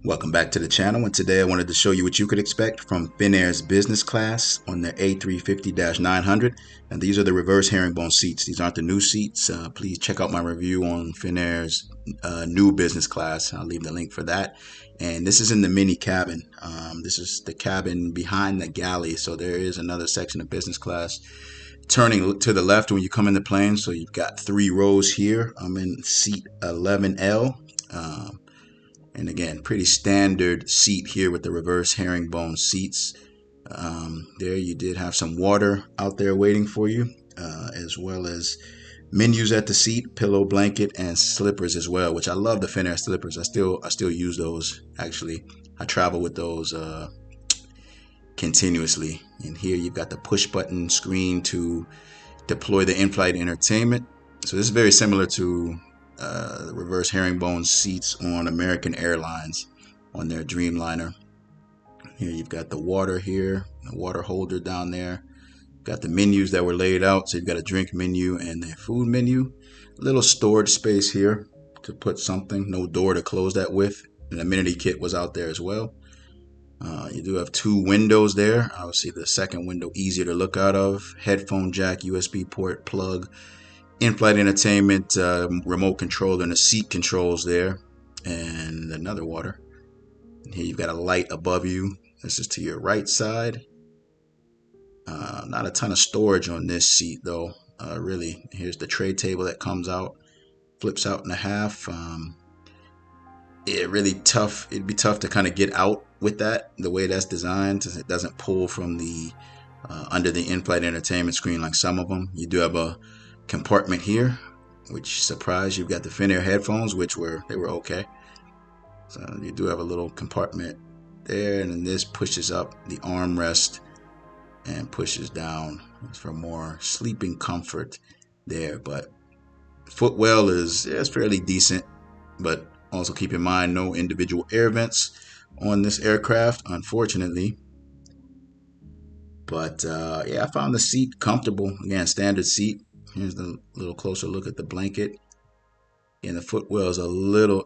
Welcome back to the channel, and today I wanted to show you what you could expect from Finnair's business class on the A350-900. And these are the reverse herringbone seats. These aren't the new seats. Please check out my review on Finnair's new business class. I'll leave the link for that. And this is in the mini cabin. This is the cabin behind the galley, so there is another section of business class turning to the left when you come in the plane. So you've got 3 rows here. I'm in seat 11L. And again, pretty standard seat here with the reverse herringbone seats. There you did have some water out there waiting for you, as well as menus at the seat, pillow, blanket, and slippers as well, which I love the Finnair slippers. I still use those. Actually, I travel with those continuously. And here you've got the push button screen to deploy the in-flight entertainment. So this is very similar to the reverse herringbone seats on American Airlines on their Dreamliner. Here you've got the water here, the water holder down there. Got the menus that were laid out. So you've got a drink menu and a food menu. A little storage space here to put something. No door to close that with. An amenity kit was out there as well. You do have 2 windows there. Obviously the second window easier to look out of. Headphone jack, USB port, plug. In-flight entertainment, remote control, and the seat controls there, and another water. And here you've got a light above you. This is to your right side. Not a ton of storage on this seat though. Really, here's the tray table that comes out, flips out in half. It'd be tough to kind of get out with that the way that's designed. It doesn't pull from the under the in-flight entertainment screen like some of them. You do have a compartment here, which surprised. You've got the Finnair headphones, which were okay. So you do have a little compartment there, and then this pushes up the armrest and pushes down for more sleeping comfort there. But footwell is fairly decent, but also keep in mind no individual air vents on this aircraft, unfortunately. But yeah, I found the seat comfortable. Again, standard seat. Here's the little closer look at the blanket. And the footwell is a little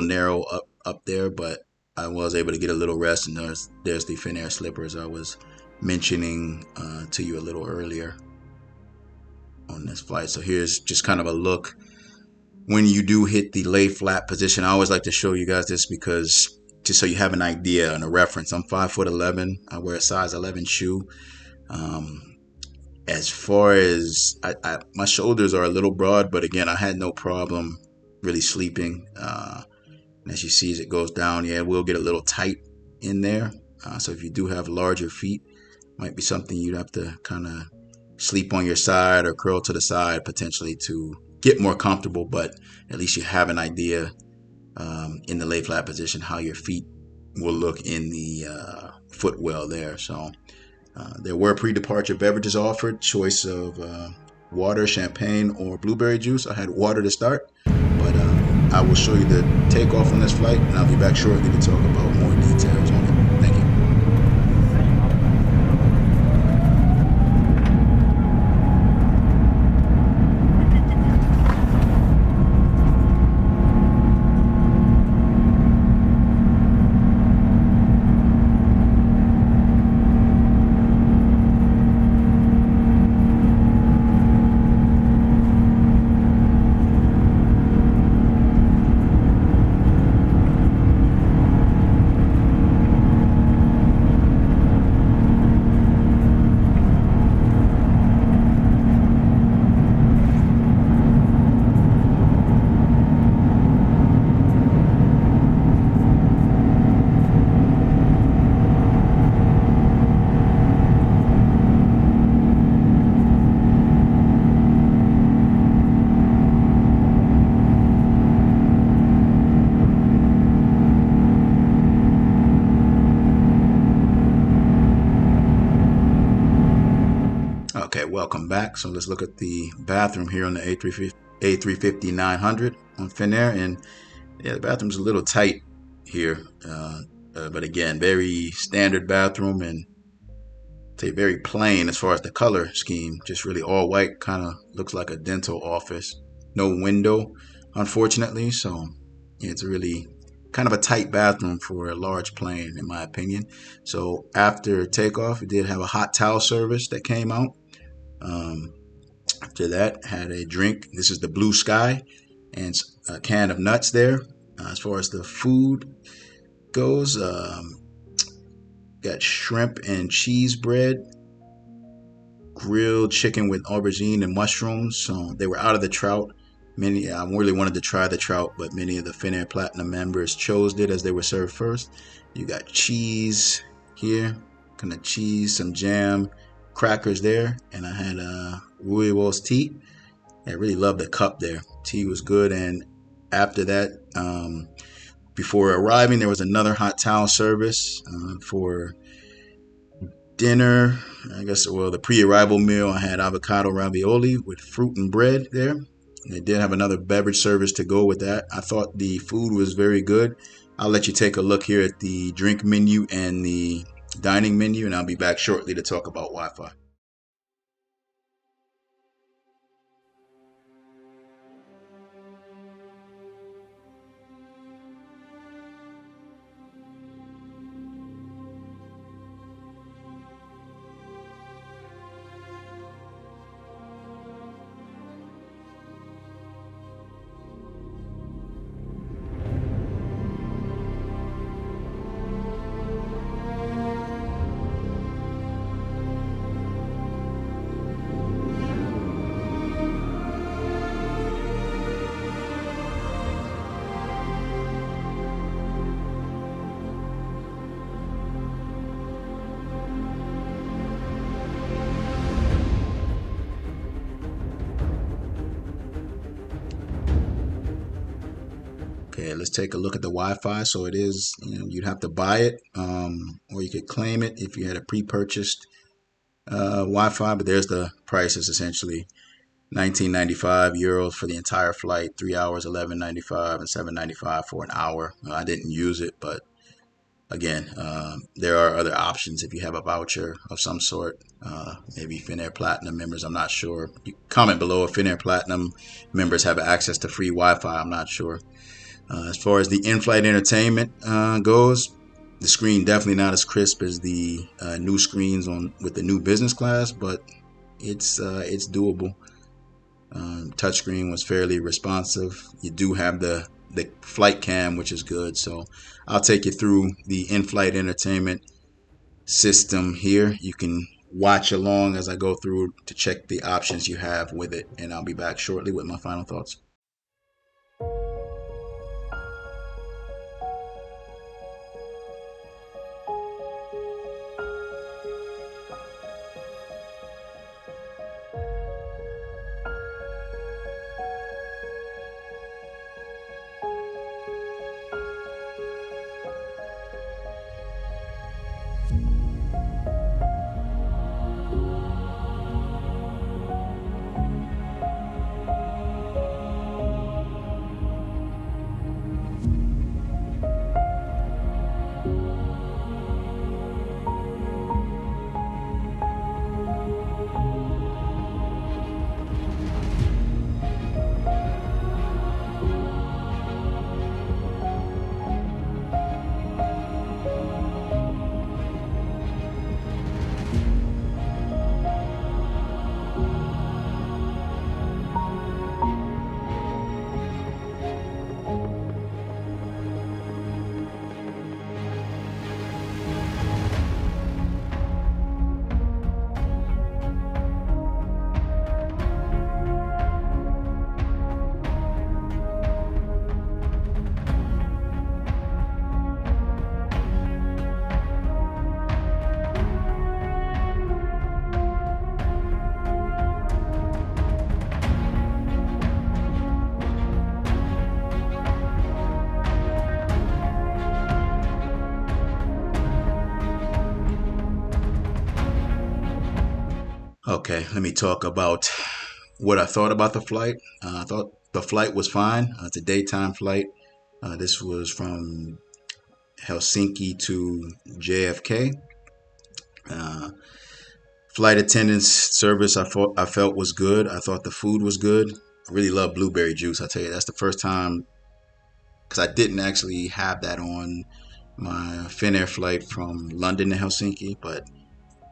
narrow up there, but I was able to get a little rest. And there's the Finnair slippers I was mentioning to you a little earlier on this flight. So here's just kind of a look when you do hit the lay flat position. I always like to show you guys this because just so you have an idea and a reference. I'm 5'11". I wear a size 11 shoe. As far as my shoulders are a little broad, but again, I had no problem really sleeping. And as you see, as it goes down, yeah, it will get a little tight in there. So if you do have larger feet, might be something you'd have to kind of sleep on your side or curl to the side potentially to get more comfortable. But at least you have an idea in the lay flat position how your feet will look in the footwell there. So there were pre-departure beverages offered, choice of water, champagne, or blueberry juice. I had water to start, but I will show you the takeoff on this flight, and I'll be back shortly to talk about more details on it. Thank you. Okay, welcome back. So let's look at the bathroom here on the A350-900 on Finnair. And yeah, the bathroom's a little tight here. But again, very standard bathroom, and say very plain as far as the color scheme. Just really all white, kind of looks like a dental office. No window, unfortunately. So it's really kind of a tight bathroom for a large plane, in my opinion. So after takeoff, it did have a hot towel service that came out. Um, After that, had a drink. This is the Blue Sky, and a can of nuts there. As far as the food goes, got shrimp and cheese bread, grilled chicken with aubergine and mushrooms. So they were out of the trout. I really wanted to try the trout, but many of the Finnair Platinum members chose it as they were served first. You got cheese here, kind of cheese, some jam, crackers there, and I had rooibos tea. I really loved the cup there. Tea was good, and after that, before arriving, there was another hot towel service for dinner. I guess, well, the pre-arrival meal, I had avocado ravioli with fruit and bread there. They did have another beverage service to go with that. I thought the food was very good. I'll let you take a look here at the drink menu and the dining menu, and I'll be back shortly to talk about Wi-Fi. Okay, let's take a look at the Wi-Fi. So it is, you'd have to buy it, or you could claim it if you had a pre-purchased Wi-Fi. But there's the prices essentially: 19.95 euros for the entire flight, 3 hours, 11.95, and 7.95 for an hour. I didn't use it, but again, there are other options if you have a voucher of some sort. Maybe Finnair Platinum members, I'm not sure. You comment below if Finnair Platinum members have access to free Wi-Fi. I'm not sure. As far as the in-flight entertainment goes, the screen definitely not as crisp as the new screens on with the new business class, but it's doable. Touchscreen was fairly responsive. You do have the flight cam, which is good. So I'll take you through the in-flight entertainment system here. You can watch along as I go through to check the options you have with it, and I'll be back shortly with my final thoughts. Okay, let me talk about what I thought about the flight. I thought the flight was fine. It's a daytime flight. This was from Helsinki to JFK. Uh, Flight attendants service I felt was good. I thought the food was good. I really love blueberry juice. I tell you, that's the first time because I didn't actually have that on my Finnair flight from London to Helsinki. But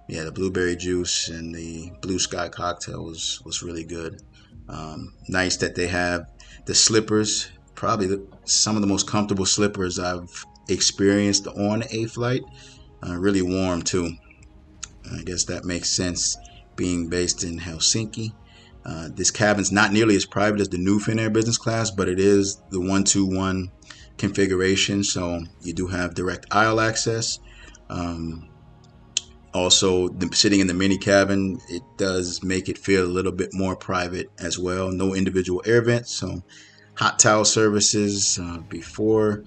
yeah, the blueberry juice and the blue sky cocktail was really good. Nice that they have the slippers, probably some of the most comfortable slippers I've experienced on a flight. Really warm too. I guess that makes sense being based in Helsinki. This cabin's not nearly as private as the new Finnair business class, but it is the 121 configuration, so you do have direct aisle access. Also, sitting in the mini cabin, it does make it feel a little bit more private as well. No individual air vents, so hot towel services before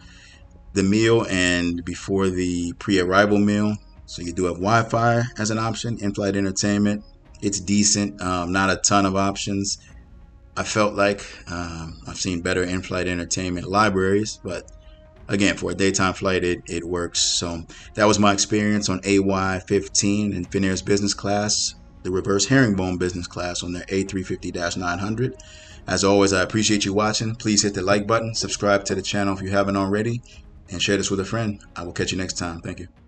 the meal and before the pre-arrival meal. So you do have Wi-Fi as an option. In-flight entertainment, it's decent. Not a ton of options. I felt like I've seen better in-flight entertainment libraries, but again, for a daytime flight, it works. So that was my experience on AY-15 in Finnair's business class, the reverse herringbone business class on their A350-900. As always, I appreciate you watching. Please hit the like button, subscribe to the channel if you haven't already, and share this with a friend. I will catch you next time. Thank you.